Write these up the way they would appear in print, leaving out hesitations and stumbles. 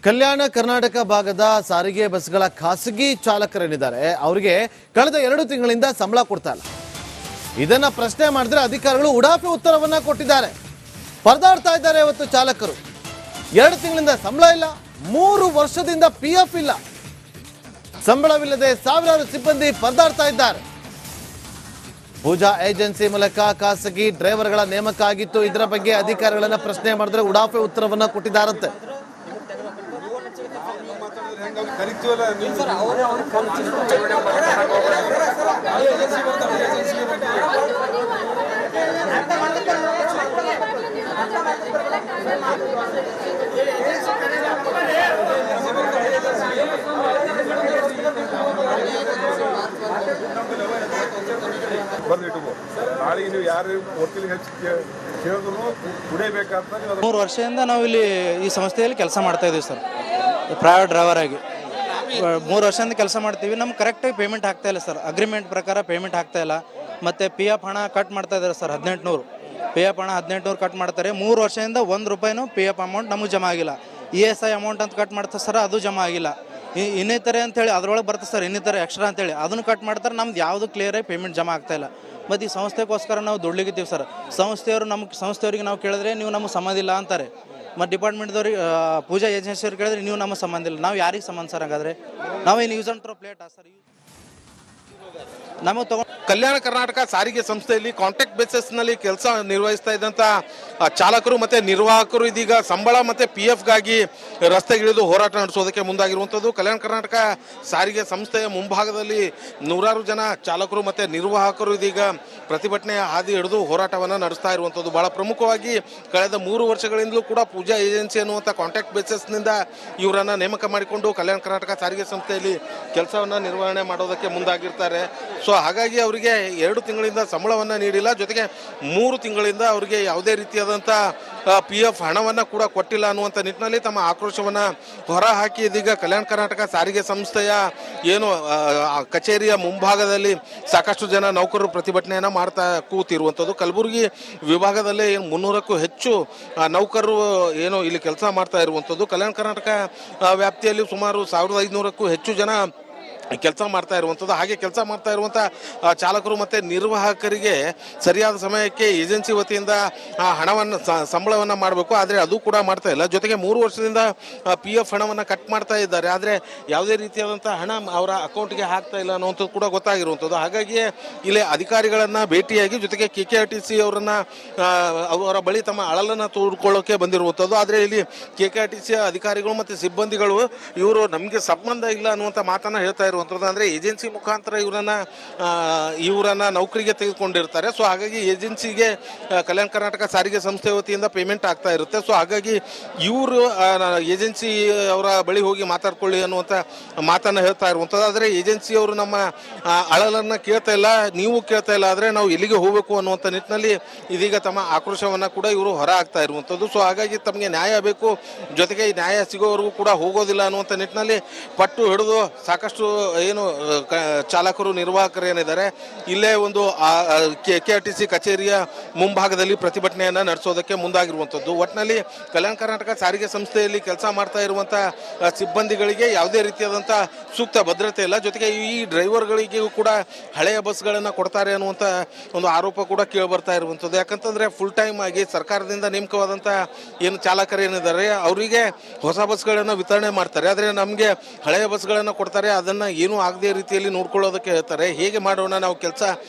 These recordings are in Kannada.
ಕಲ್ಯಾಣ ಕರ್ನಾಟಕ ಭಾಗದ ಸಾರಿಗೆ ಬಸ್ಗಳ ಖಾಸಗಿ ಚಾಲಕರೇನಿದ್ದಾರೆ ಅವರಿಗೆ ಕಳೆದ 2 ತಿಂಗಳಿಂದ ಸಂಬಳ ಕೊಡ್ತಾ ಇಲ್ಲ. ಇದನ್ನ ಪ್ರಶ್ನೆ ಮಾಡಿದ್ರೆ ಅಧಿಕಾರಿಗಳು ಉಡಾಫೆ ಉತ್ತರವನ್ನ ಕೊಟ್ಟಿದ್ದಾರೆ. ಪರದಾಡ್ತಾ ಇದ್ದಾರೆ ಇವತ್ತು ಚಾಲಕರು. 2 ತಿಂಗಳಿಂದ ಸಂಬಳ ಇಲ್ಲ, 3 ವರ್ಷದಿಂದ PF ಇಲ್ಲ. ಸಂಬಳವಿಲ್ಲದೆ ಸಾವಿರಾರು ಸಿಬ್ಬಂದಿ ಪರದಾಡ್ತಾ ಇದ್ದಾರೆ. ಪೂಜಾ ಏಜೆನ್ಸಿ ಮೂಲಕ ಖಾಸಗಿ ಡ್ರೈವರ್ಗಳ ನೇಮಕ ಆಗಿತ್ತು. ಇದರ ಬಗ್ಗೆ ಅಧಿಕಾರಿಗಳನ್ನ ಪ್ರಶ್ನೆ ಮಾಡಿದ್ರೆ ಉಡಾಫೆ ಉತ್ತರವನ್ನ ಕೊಟ್ಟಿದ್ದಾರಂತೆ. ನಾಳೆ ನೀವು ಯಾರು ವಕೀಲ ಕೇಳಿದ್ರು ಕುಡಿಯಬೇಕಂತ 3 ವರ್ಷದಿಂದ ನಾವು ಇಲ್ಲಿ ಈ ಸಂಸ್ಥೆಯಲ್ಲಿ ಕೆಲಸ ಮಾಡ್ತಾ ಇದ್ದೀವಿ ಸರ್. ಪ್ರೈವೇಟ್ ಡ್ರೈವರ್ ಆಗಿ 3 ವರ್ಷದಿಂದ ಕೆಲಸ ಮಾಡ್ತೀವಿ. ನಮ್ಗೆ ಕರೆಕ್ಟಾಗಿ ಪೇಮೆಂಟ್ ಆಗ್ತಾ ಇಲ್ಲ ಸರ್. ಅಗ್ರಿಮೆಂಟ್ ಪ್ರಕಾರ ಪೇಮೆಂಟ್ ಆಗ್ತಾ ಇಲ್ಲ. ಮತ್ತು PF ಹಣ ಕಟ್ ಮಾಡ್ತಾ ಇದ್ದಾರೆ ಸರ್. 1800 PF ಹಣ 1800 ಕಟ್ ಮಾಡ್ತಾರೆ. 3 ವರ್ಷದಿಂದ 1 ರೂಪಾಯಿನೂ PF ಅಮೌಂಟ್ ನಮಗೆ ಜಮಾ ಆಗಿಲ್ಲ. ESI ಅಮೌಂಟ್ ಅಂತ ಕಟ್ ಮಾಡ್ತಾರೆ ಸರ್, ಅದು ಜಮಾ ಆಗಿಲ್ಲ. ಇನ್ನಿತರೆ ಅಂತೇಳಿ ಅದರೊಳಗೆ ಬರ್ತದೆ ಸರ್, ಇನ್ನಿತರೆ ಎಕ್ಸ್ಟ್ರಾ ಅಂತೇಳಿ ಅದನ್ನು ಕಟ್ ಮಾಡ್ತಾರೆ. ನಮ್ದು ಯಾವುದು ಕ್ಲಿಯರಾಗಿ ಪೇಮೆಂಟ್ ಜಮಾ ಆಗ್ತಾ ಇಲ್ಲ. ಮತ್ತು ಈ ಸಂಸ್ಥೆಗೋಸ್ಕರ ನಾವು ದುಡ್ಲಿಗಿದ್ದೀವಿ ಸರ್. ಸಂಸ್ಥೆಯವ್ರಿಗೆ ನಾವು ಕೇಳಿದ್ರೆ ನೀವು ನಮಗೆ ಸಂಬಂಧ ಇಲ್ಲ ಅಂತಾರೆ. ಮತ್ತು ಡಿಪಾರ್ಟ್ಮೆಂಟ್ದವ್ರಿಗೆ ಪೂಜಾ ಏಜೆನ್ಸಿಯವ್ರು ಕೇಳಿದ್ರೆ ನೀವು ನಮಗೆ ಸಂಬಂಧ ಇಲ್ಲ. ನಾವು ಯಾರಿಗೆ ಸಂಬಂಧ ಸರ್? ಹಾಗಾದರೆ ನಾವೇನು ಯೂಸ್ ಅಂಡ್ ಥ್ರೋ ಪ್ಲೇಟಾ ಸರ್? ನಮಗೆ ತಗೊಂಡು ಕಲ್ಯಾಣ ಕರ್ನಾಟಕ ಸಾರಿಗೆ ಸಂಸ್ಥೆಯಲ್ಲಿ ಕಾಂಟ್ರಾಕ್ಟ್ ಬೇಸಿಸ್ನಲ್ಲಿ ಕೆಲಸ ನಿರ್ವಹಿಸ್ತಾ ಇದ್ದಂಥ ಚಾಲಕರು ಮತ್ತು ನಿರ್ವಾಹಕರು ಇದೀಗ ಸಂಬಳ ಮತ್ತು PFಗಾಗಿ ರಸ್ತೆಗಿಳಿದು ಹೋರಾಟ ನಡೆಸೋದಕ್ಕೆ ಮುಂದಾಗಿರುವಂಥದ್ದು. ಕಲ್ಯಾಣ ಕರ್ನಾಟಕ ಸಾರಿಗೆ ಸಂಸ್ಥೆಯ ಮುಂಭಾಗದಲ್ಲಿ ನೂರಾರು ಜನ ಚಾಲಕರು ಮತ್ತು ನಿರ್ವಾಹಕರು ಇದೀಗ ಪ್ರತಿಭಟನೆಯ ಹಾದಿ ಹಿಡಿದು ಹೋರಾಟವನ್ನು ನಡೆಸ್ತಾ ಇರುವಂಥದ್ದು. ಭಾಳ ಪ್ರಮುಖವಾಗಿ ಕಳೆದ 3 ವರ್ಷಗಳಿಂದಲೂ ಕೂಡ ಪೂಜಾ ಏಜೆನ್ಸಿ ಅನ್ನುವಂಥ ಕಾಂಟ್ರಾಕ್ಟ್ ಬೇಸಿಸ್ನಿಂದ ಇವರನ್ನು ನೇಮಕ ಮಾಡಿಕೊಂಡು ಕಲ್ಯಾಣ ಕರ್ನಾಟಕ ಸಾರಿಗೆ ಸಂಸ್ಥೆಯಲ್ಲಿ ಕೆಲಸವನ್ನು ನಿರ್ವಹಣೆ ಮಾಡೋದಕ್ಕೆ ಮುಂದಾಗಿರ್ತಾರೆ. ಸೊ ಹಾಗಾಗಿ ಅವರಿಗೆ 2 ತಿಂಗಳಿಂದ ಸಂಬಳವನ್ನು ನೀಡಿಲ್ಲ. ಜೊತೆಗೆ 3 ತಿಂಗಳಿಂದ ಅವರಿಗೆ ಯಾವುದೇ ರೀತಿಯಾದಂಥ PF ಹಣವನ್ನು ಕೂಡ ಕೊಟ್ಟಿಲ್ಲ ಅನ್ನುವಂಥ ನಿಟ್ಟಿನಲ್ಲಿ ತಮ್ಮ ಆಕ್ರೋಶವನ್ನು ಹೊರಹಾಕಿ ಇದೀಗ ಕಲ್ಯಾಣ ಕರ್ನಾಟಕ ಸಾರಿಗೆ ಸಂಸ್ಥೆಯ ಏನು ಕಚೇರಿಯ ಮುಂಭಾಗದಲ್ಲಿ ಸಾಕಷ್ಟು ಜನ ನೌಕರರು ಪ್ರತಿಭಟನೆಯನ್ನು ಮಾಡ್ತಾ ಕೂತಿರುವಂಥದ್ದು. ಕಲಬುರಗಿ ವಿಭಾಗದಲ್ಲೇ 300ಕ್ಕೂ ಹೆಚ್ಚು ನೌಕರರು ಏನು ಇಲ್ಲಿ ಕೆಲಸ ಮಾಡ್ತಾ ಇರುವಂಥದ್ದು. ಕಲ್ಯಾಣ ಕರ್ನಾಟಕ ವ್ಯಾಪ್ತಿಯಲ್ಲಿ ಸುಮಾರು 1500ಕ್ಕೂ ಹೆಚ್ಚು ಜನ ಕೆಲಸ ಮಾಡ್ತಾ ಇರುವಂಥದ್ದು. ಹಾಗೆ ಕೆಲಸ ಮಾಡ್ತಾ ಇರುವಂಥ ಚಾಲಕರು ಮತ್ತು ನಿರ್ವಾಹಕರಿಗೆ ಸರಿಯಾದ ಸಮಯಕ್ಕೆ ಏಜೆನ್ಸಿ ವತಿಯಿಂದ ಹಣವನ್ನು ಸಂಬಳವನ್ನು ಮಾಡಬೇಕು, ಆದರೆ ಅದು ಕೂಡ ಮಾಡ್ತಾ ಇಲ್ಲ. ಜೊತೆಗೆ 3 ವರ್ಷದಿಂದ PF ಹಣವನ್ನು ಕಟ್ ಮಾಡ್ತಾ ಇದ್ದಾರೆ, ಆದರೆ ಯಾವುದೇ ರೀತಿಯಾದಂಥ ಹಣ ಅವರ ಅಕೌಂಟ್ಗೆ ಹಾಕ್ತಾ ಇಲ್ಲ ಅನ್ನುವಂಥದ್ದು ಕೂಡ ಗೊತ್ತಾಗಿರುವಂಥದ್ದು. ಹಾಗಾಗಿಯೇ ಇಲ್ಲಿ ಅಧಿಕಾರಿಗಳನ್ನು ಭೇಟಿಯಾಗಿ ಜೊತೆಗೆ KKRTC ಅವರ ಬಳಿ ತಮ್ಮ ಅಳಲನ್ನು ತೋಡ್ಕೊಳ್ಳೋಕೆ ಬಂದಿರುವಂಥದ್ದು. ಆದರೆ ಇಲ್ಲಿ KKRTC ಅಧಿಕಾರಿಗಳು ಮತ್ತು ಸಿಬ್ಬಂದಿಗಳು ಇವರು ನಮಗೆ ಸಂಬಂಧ ಇಲ್ಲ ಅನ್ನುವಂಥ ಮಾತನ್ನು ಹೇಳ್ತಾ ಇರುವಂಥದ್ದು. ಅಂದರೆ ಏಜೆನ್ಸಿ ಮುಖಾಂತರ ಇವರನ್ನ ನೌಕರಿಗೆ ತೆಗೆದುಕೊಂಡಿರ್ತಾರೆ. ಸೊ ಹಾಗಾಗಿ ಏಜೆನ್ಸಿಗೆ ಕಲ್ಯಾಣ ಕರ್ನಾಟಕ ಸಾರಿಗೆ ಸಂಸ್ಥೆ ವತಿಯಿಂದ ಪೇಮೆಂಟ್ ಆಗ್ತಾ ಇರುತ್ತೆ. ಸೊ ಹಾಗಾಗಿ ಇವರು ಏಜೆನ್ಸಿ ಅವರ ಬಳಿ ಹೋಗಿ ಮಾತಾಡ್ಕೊಳ್ಳಿ ಅನ್ನುವಂಥ ಮಾತನ್ನು ಹೇಳ್ತಾ ಇರುವಂಥದ್ದು. ಆದರೆ ಏಜೆನ್ಸಿಯವರು ನಮ್ಮ ಅಳಲನ್ನು ಕೇಳ್ತಾ ಇಲ್ಲ, ನೀವು ಕೇಳ್ತಾ ಇಲ್ಲ, ಆದರೆ ನಾವು ಎಲ್ಲಿಗೆ ಹೋಗಬೇಕು ಅನ್ನುವಂಥ ನಿಟ್ಟಿನಲ್ಲಿ ಇದೀಗ ತಮ್ಮ ಆಕ್ರೋಶವನ್ನು ಕೂಡ ಇವರು ಹೊರ ಹಾಕ್ತಾ ಇರುವಂಥದ್ದು. ಸೊ ಹಾಗಾಗಿ ತಮಗೆ ನ್ಯಾಯ ಬೇಕು, ಜೊತೆಗೆ ಈ ನ್ಯಾಯ ಸಿಗೋವರೆಗೂ ಕೂಡ ಹೋಗೋದಿಲ್ಲ ಅನ್ನುವಂಥ ನಿಟ್ಟಿನಲ್ಲಿ ಪಟ್ಟು ಹಿಡಿದು ಸಾಕಷ್ಟು ಏನು ಚಾಲಕರು ನಿರ್ವಾಹಕರು ಏನಿದ್ದಾರೆ ಇಲ್ಲೇ ಒಂದು KKRTC ಕಚೇರಿಯ ಮುಂಭಾಗದಲ್ಲಿ ಪ್ರತಿಭಟನೆಯನ್ನು ನಡೆಸೋದಕ್ಕೆ ಮುಂದಾಗಿರುವಂಥದ್ದು. ಒಟ್ಟಿನಲ್ಲಿ ಕಲ್ಯಾಣ ಕರ್ನಾಟಕ ಸಾರಿಗೆ ಸಂಸ್ಥೆಯಲ್ಲಿ ಕೆಲಸ ಮಾಡ್ತಾ ಇರುವಂಥ ಸಿಬ್ಬಂದಿಗಳಿಗೆ ಯಾವುದೇ ರೀತಿಯಾದಂಥ ಸೂಕ್ತ ಭದ್ರತೆ ಇಲ್ಲ. ಜೊತೆಗೆ ಈ ಡ್ರೈವರ್ಗಳಿಗೂ ಕೂಡ ಹಳೆಯ ಬಸ್ಗಳನ್ನು ಕೊಡ್ತಾರೆ ಅನ್ನುವಂಥ ಒಂದು ಆರೋಪ ಕೂಡ ಕೇಳಿ ಬರ್ತಾ ಇರುವಂಥದ್ದು. ಯಾಕಂತಂದರೆ ಫುಲ್ ಟೈಮ್ ಆಗಿ ಸರ್ಕಾರದಿಂದ ನೇಮಕವಾದಂಥ ಏನು ಚಾಲಕರು ಏನಿದ್ದಾರೆ ಅವರಿಗೆ ಹೊಸ ಬಸ್ಗಳನ್ನು ವಿತರಣೆ ಮಾಡ್ತಾರೆ, ಆದರೆ ನಮಗೆ ಹಳೆಯ ಬಸ್ಗಳನ್ನು ಕೊಡ್ತಾರೆ, ಅದನ್ನು ಏನೂ ಆಗದೇ ರೀತಿಯಲ್ಲಿ ನೋಡ್ಕೊಳ್ಳೋದಕ್ಕೆ ಹೇಳ್ತಾರೆ. ಹೇಗೆ ಮಾಡೋಣ ನಾವು ಕೆಲಸ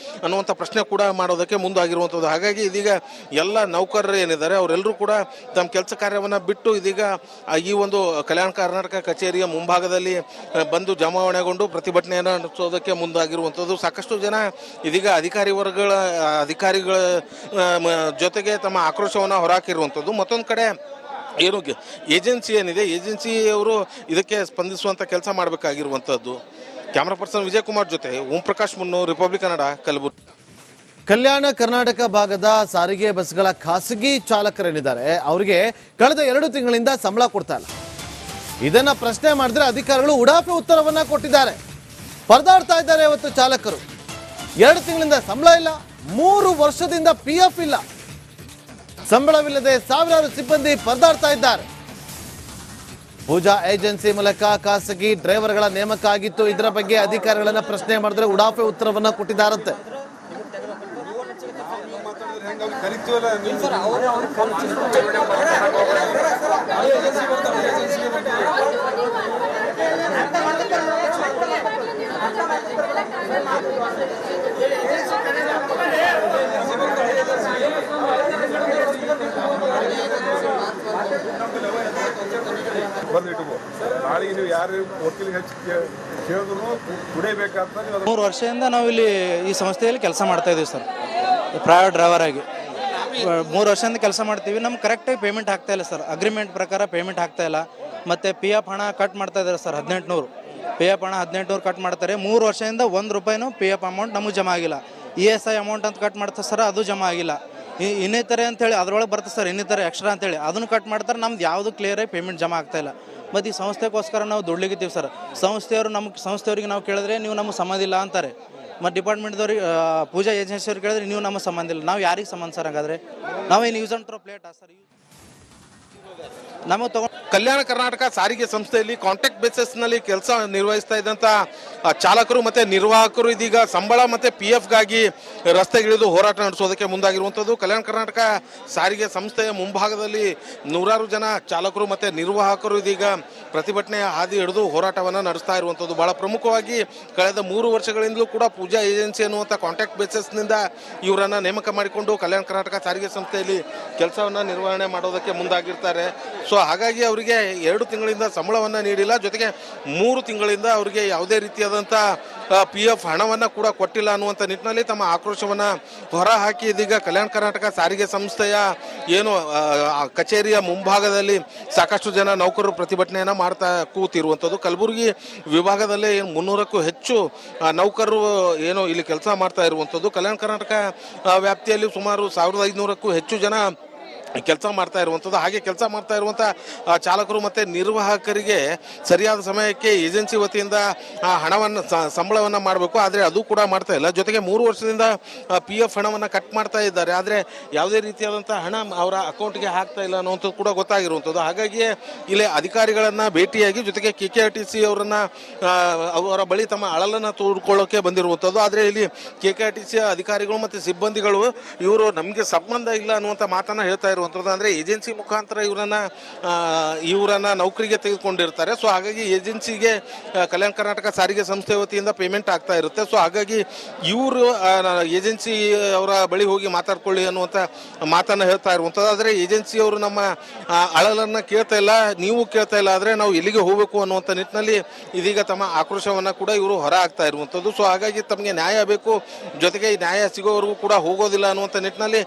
ಅನ್ನುವಂಥ ಪ್ರಶ್ನೆ ಕೂಡ ಮಾಡೋದಕ್ಕೆ ಮುಂದಾಗಿರುವಂಥದ್ದು. ಹಾಗಾಗಿ ಇದೀಗ ಎಲ್ಲ ನೌಕರರು ಏನಿದ್ದಾರೆ ಅವರೆಲ್ಲರೂ ಕೂಡ ತಮ್ಮ ಕೆಲಸ ಕಾರ್ಯವನ್ನು ಬಿಟ್ಟು ಇದೀಗ ಈ ಒಂದು ಕಲ್ಯಾಣ ಕರ್ನಾಟಕ ಕಚೇರಿಯ ಮುಂಭಾಗದಲ್ಲಿ ಬಂದು ಜಮಾವಣೆಗೊಂಡು ಪ್ರತಿಭಟನೆಯನ್ನು ನಡೆಸೋದಕ್ಕೆ ಮುಂದಾಗಿರುವಂಥದ್ದು. ಸಾಕಷ್ಟು ಜನ ಇದೀಗ ಅಧಿಕಾರಿಗಳ ಜೊತೆಗೆ ತಮ್ಮ ಆಕ್ರೋಶವನ್ನು ಹೊರಹಾಕಿರುವಂಥದ್ದು. ಮತ್ತೊಂದು ಕಡೆ ಏನು ಏಜೆನ್ಸಿ ಏನಿದೆ, ಏಜೆನ್ಸಿಯವರು ಇದಕ್ಕೆ ಸ್ಪಂದಿಸುವಂಥ ಕೆಲಸ ಮಾಡಬೇಕಾಗಿರುವಂಥದ್ದು. ಕ್ಯಾಮ್ರಾ ಪರ್ಸನ್ ವಿಜಯ್ ಕುಮಾರ್ ಜೊತೆ ಓಂ ಪ್ರಕಾಶ್ ಮುನ್ನೂರ್, ರಿಪಬ್ಲಿಕ್ ಕನ್ನಡ, ಕಲಬುರಗಿ. ಕಲ್ಯಾಣ ಕರ್ನಾಟಕ ಭಾಗದ ಸಾರಿಗೆ ಬಸ್ಗಳ ಖಾಸಗಿ ಚಾಲಕರೇನಿದ್ದಾರೆ ಅವರಿಗೆ ಕಳೆದ 2 ತಿಂಗಳಿಂದ ಸಂಬಳ ಕೊಡ್ತಾ ಇಲ್ಲ. ಇದನ್ನ ಪ್ರಶ್ನೆ ಮಾಡಿದ್ರೆ ಅಧಿಕಾರಿಗಳು ಉಡಾಫೆ ಉತ್ತರವನ್ನ ಕೊಟ್ಟಿದ್ದಾರೆ. ಪರದಾಡ್ತಾ ಇದ್ದಾರೆ ಇವತ್ತು ಚಾಲಕರು. 2 ತಿಂಗಳಿಂದ ಸಂಬಳ ಇಲ್ಲ, 3 ವರ್ಷದಿಂದ PF ಇಲ್ಲ. ಸಂಬಳವಿಲ್ಲದೆ ಸಾವಿರಾರು ಸಿಬ್ಬಂದಿ ಪರದಾಡ್ತಾ ಇದ್ದಾರೆ. ಪೂಜಾ ಏಜೆನ್ಸಿ ಮೂಲಕ ಖಾಸಗಿ ಡ್ರೈವರ್ಗಳ ನೇಮಕ ಆಗಿತ್ತು. ಇದರ ಬಗ್ಗೆ ಅಧಿಕಾರಿಗಳನ್ನ ಪ್ರಶ್ನೆ ಮಾಡಿದ್ರೆ ಉಡಾಫೆ ಉತ್ತರವನ್ನ ಕೊಟ್ಟಿದ್ದಾರಂತೆ. ಕರಿತೀವಲ್ಲ ಬಂದಿಟ್ಕೋ. ನಾಳೆಗೆ ನೀವು ಯಾರು ವಕೀಲಿಗೆ ಹಚ್ಚಿ ಕೇಳಿದ್ರು ಕುಡಿಯಬೇಕಂತ 3 ವರ್ಷದಿಂದ ನಾವು ಇಲ್ಲಿ ಈ ಸಂಸ್ಥೆಯಲ್ಲಿ ಕೆಲಸ ಮಾಡ್ತಾ ಇದೀವಿ ಸರ್, ಪ್ರೈವೇಟ್ ಡ್ರೈವರ್ ಆಗಿ 3 ವರ್ಷದಿಂದ ಕೆಲಸ ಮಾಡ್ತೀವಿ. ನಮ್ಗೆ ಕರೆಕ್ಟಾಗಿ ಪೇಮೆಂಟ್ ಆಗ್ತಾ ಇಲ್ಲ ಸರ್, ಅಗ್ರಿಮೆಂಟ್ ಪ್ರಕಾರ ಪೇಮೆಂಟ್ ಆಗ್ತಾ ಇಲ್ಲ. ಮತ್ತು ಪಿ ಎಫ್ ಹಣ ಕಟ್ ಮಾಡ್ತಾ ಇದ್ದಾರೆ ಸರ್, 1800 ಪಿ ಎಫ್ ಹಣ 1800 ಕಟ್ ಮಾಡ್ತಾರೆ. 3 ವರ್ಷದಿಂದ 1 ರೂಪಾಯಿನೂ ಪಿ ಎಫ್ ಅಮೌಂಟ್ ನಮಗೆ ಜಮಾ ಆಗಿಲ್ಲ. ESI ಅಮೌಂಟ್ ಅಂತ ಕಟ್ ಮಾಡ್ತಾರೆ ಸರ್, ಅದು ಜಮಾ ಆಗಿಲ್ಲ. ಇನ್ನಿತರೆ ಅಂತೇಳಿ ಅದರೊಳಗೆ ಬರ್ತದೆ ಸರ್, ಇನ್ನಿತರೆ ಎಕ್ಸ್ಟ್ರಾ ಅಂತೇಳಿ ಅದನ್ನು ಕಟ್ ಮಾಡ್ತಾರೆ. ನಮ್ದು ಯಾವುದು ಕ್ಲಿಯರಾಗಿ ಪೇಮೆಂಟ್ ಜಮಾ ಆಗ್ತಾ ಇಲ್ಲ. ಮತ್ತು ಈ ಸಂಸ್ಥೆಗೋಸ್ಕರ ನಾವು ದುಡ್ಲಿಗಿತ್ತೀವಿ ಸರ್. ಸಂಸ್ಥೆಯವ್ರಿಗೆ ನಾವು ಕೇಳಿದ್ರೆ ನೀವು ನಮಗೆ ಸಂಬಂಧ ಇಲ್ಲ ಅಂತಾರೆ. ಮತ್ತು ಡಿಪಾರ್ಟ್ಮೆಂಟ್ದವ್ರಿಗೆ ಪೂಜಾ ಏಜೆನ್ಸಿಯವ್ರಿಗೆ ಕೇಳಿದ್ರೆ ನೀವು ನಮಗೆ ಸಂಬಂಧ ಇಲ್ಲ. ನಾವು ಯಾರಿಗೆ ಸಂಬಂಧ ಸರ್? ಹಾಗಾದರೆ ನಾವೇನು ಯೂಸ್ ಆ್ಯಂಡ್ ಥ್ರೋ ಪ್ಲೇಟಾ ಸರ್? ನಮಗೆ ತಗೊಂಡು ಕಲ್ಯಾಣ ಕರ್ನಾಟಕ ಸಾರಿಗೆ ಸಂಸ್ಥೆಯಲ್ಲಿ ಕಾಂಟ್ರಾಕ್ಟ್ ಬೇಸಿಸ್ನಲ್ಲಿ ಕೆಲಸ ನಿರ್ವಹಿಸ್ತಾ ಇದ್ದಂಥ ಚಾಲಕರು ಮತ್ತು ನಿರ್ವಾಹಕರು ಇದೀಗ ಸಂಬಳ ಮತ್ತು PF ಗಾಗಿ ರಸ್ತೆಗಿಳಿದು ಹೋರಾಟ ನಡೆಸೋದಕ್ಕೆ ಮುಂದಾಗಿರುವಂಥದ್ದು. ಕಲ್ಯಾಣ ಕರ್ನಾಟಕ ಸಾರಿಗೆ ಸಂಸ್ಥೆಯ ಮುಂಭಾಗದಲ್ಲಿ ನೂರಾರು ಜನ ಚಾಲಕರು ಮತ್ತು ನಿರ್ವಾಹಕರು ಇದೀಗ ಪ್ರತಿಭಟನೆ ಹಾದಿ ಹಿಡಿದು ಹೋರಾಟವನ್ನು ನಡೆಸ್ತಾ ಇರುವಂಥದ್ದು. ಭಾಳ ಪ್ರಮುಖವಾಗಿ ಕಳೆದ 3 ವರ್ಷಗಳಿಂದಲೂ ಕೂಡ ಪೂಜಾ ಏಜೆನ್ಸಿ ಅನ್ನುವಂಥ ಕಾಂಟ್ರಾಕ್ಟ್ ಬೇಸಿಸ್ನಿಂದ ಇವರನ್ನು ನೇಮಕ ಮಾಡಿಕೊಂಡು ಕಲ್ಯಾಣ ಕರ್ನಾಟಕ ಸಾರಿಗೆ ಸಂಸ್ಥೆಯಲ್ಲಿ ಕೆಲಸವನ್ನು ನಿರ್ವಹಣೆ ಮಾಡೋದಕ್ಕೆ ಮುಂದಾಗಿರ್ತಾರೆ. ಸೊ ಹಾಗಾಗಿ ಅವರಿಗೆ 2 ತಿಂಗಳಿಂದ ಸಂಬಳವನ್ನು ನೀಡಿಲ್ಲ, ಜೊತೆಗೆ 3 ತಿಂಗಳಿಂದ ಅವರಿಗೆ ಯಾವುದೇ ರೀತಿಯಾದಂಥ PF ಹಣವನ್ನು ಕೂಡ ಕೊಟ್ಟಿಲ್ಲ ಅನ್ನುವಂಥ ನಿಟ್ಟಿನಲ್ಲಿ ತಮ್ಮ ಆಕ್ರೋಶವನ್ನು ಹೊರಹಾಕಿ ಇದೀಗ ಕಲ್ಯಾಣ ಕರ್ನಾಟಕ ಸಾರಿಗೆ ಸಂಸ್ಥೆಯ ಏನು ಕಚೇರಿಯ ಮುಂಭಾಗದಲ್ಲಿ ಸಾಕಷ್ಟು ಜನ ನೌಕರರು ಪ್ರತಿಭಟನೆಯನ್ನು ಮಾಡ್ತಾ ಕೂತಿರುವಂಥದ್ದು. ಕಲಬುರಗಿ ವಿಭಾಗದಲ್ಲೇ 300ಕ್ಕೂ ಹೆಚ್ಚು ನೌಕರರು ಏನು ಇಲ್ಲಿ ಕೆಲಸ ಮಾಡ್ತಾ ಇರುವಂಥದ್ದು. ಕಲ್ಯಾಣ ಕರ್ನಾಟಕ ವ್ಯಾಪ್ತಿಯಲ್ಲಿ ಸುಮಾರು 1500ಕ್ಕೂ ಹೆಚ್ಚು ಜನ ಕೆಲಸ ಮಾಡ್ತಾ ಇರುವಂಥದ್ದು. ಹಾಗೆ ಕೆಲಸ ಮಾಡ್ತಾ ಇರುವಂಥ ಚಾಲಕರು ಮತ್ತು ನಿರ್ವಾಹಕರಿಗೆ ಸರಿಯಾದ ಸಮಯಕ್ಕೆ ಏಜೆನ್ಸಿ ವತಿಯಿಂದ ಹಣವನ್ನು ಸಂಬಳವನ್ನು ಮಾಡಬೇಕು, ಆದರೆ ಅದು ಕೂಡ ಮಾಡ್ತಾ ಇಲ್ಲ. ಜೊತೆಗೆ 3 ವರ್ಷದಿಂದ PF ಹಣವನ್ನು ಕಟ್ ಮಾಡ್ತಾ ಇದ್ದಾರೆ, ಆದರೆ ಯಾವುದೇ ರೀತಿಯಾದಂಥ ಹಣ ಅವರ ಅಕೌಂಟ್ಗೆ ಹಾಕ್ತಾ ಇಲ್ಲ ಅನ್ನುವಂಥದ್ದು ಕೂಡ ಗೊತ್ತಾಗಿರುವಂಥದ್ದು. ಹಾಗಾಗಿಯೇ ಇಲ್ಲಿ ಅಧಿಕಾರಿಗಳನ್ನು ಭೇಟಿಯಾಗಿ ಜೊತೆಗೆ KKRTC ಅವರ ಬಳಿ ತಮ್ಮ ಅಳಲನ್ನು ತೋಡ್ಕೊಳ್ಳೋಕೆ ಬಂದಿರುವಂಥದ್ದು. ಆದರೆ ಇಲ್ಲಿ KKRTC ಅಧಿಕಾರಿಗಳು ಮತ್ತು ಸಿಬ್ಬಂದಿಗಳು ಇವರು ನಮಗೆ ಸಂಬಂಧ ಇಲ್ಲ ಅನ್ನುವಂಥ ಮಾತನ್ನು ಹೇಳ್ತಾ ಇರುವಂಥದ್ದು. ಅಂದರೆ ಏಜೆನ್ಸಿ ಮುಖಾಂತರ ಇವರನ್ನ ನೌಕರಿಗೆ ತೆಗೆದುಕೊಂಡಿರ್ತಾರೆ. ಸೊ ಹಾಗಾಗಿ ಏಜೆನ್ಸಿಗೆ ಕಲ್ಯಾಣ ಕರ್ನಾಟಕ ಸಾರಿಗೆ ಸಂಸ್ಥೆ ವತಿಯಿಂದ ಪೇಮೆಂಟ್ ಆಗ್ತಾ ಇರುತ್ತೆ. ಸೊ ಹಾಗಾಗಿ ಇವರು ಏಜೆನ್ಸಿ ಅವರ ಬಳಿ ಹೋಗಿ ಮಾತಾಡ್ಕೊಳ್ಳಿ ಅನ್ನುವಂಥ ಮಾತನ್ನು ಹೇಳ್ತಾ ಇರುವಂಥದ್ದು. ಆದರೆ ಏಜೆನ್ಸಿಯವರು ನಮ್ಮ ಅಳಲನ್ನು ಕೇಳ್ತಾ ಇಲ್ಲ, ನೀವು ಕೇಳ್ತಾ ಇಲ್ಲ, ಆದರೆ ನಾವು ಎಲ್ಲಿಗೆ ಹೋಗಬೇಕು ಅನ್ನುವಂಥ ನಿಟ್ಟಿನಲ್ಲಿ ಇದೀಗ ತಮ್ಮ ಆಕ್ರೋಶವನ್ನು ಕೂಡ ಇವರು ಹೊರ ಹಾಕ್ತಾ ಇರುವಂಥದ್ದು. ಸೊ ಹಾಗಾಗಿ ತಮಗೆ ನ್ಯಾಯ ಬೇಕು, ಜೊತೆಗೆ ಈ ನ್ಯಾಯ ಸಿಗೋವರೆಗೂ ಕೂಡ ಹೋಗೋದಿಲ್ಲ ಅನ್ನುವಂಥ ನಿಟ್ಟಿನಲ್ಲಿ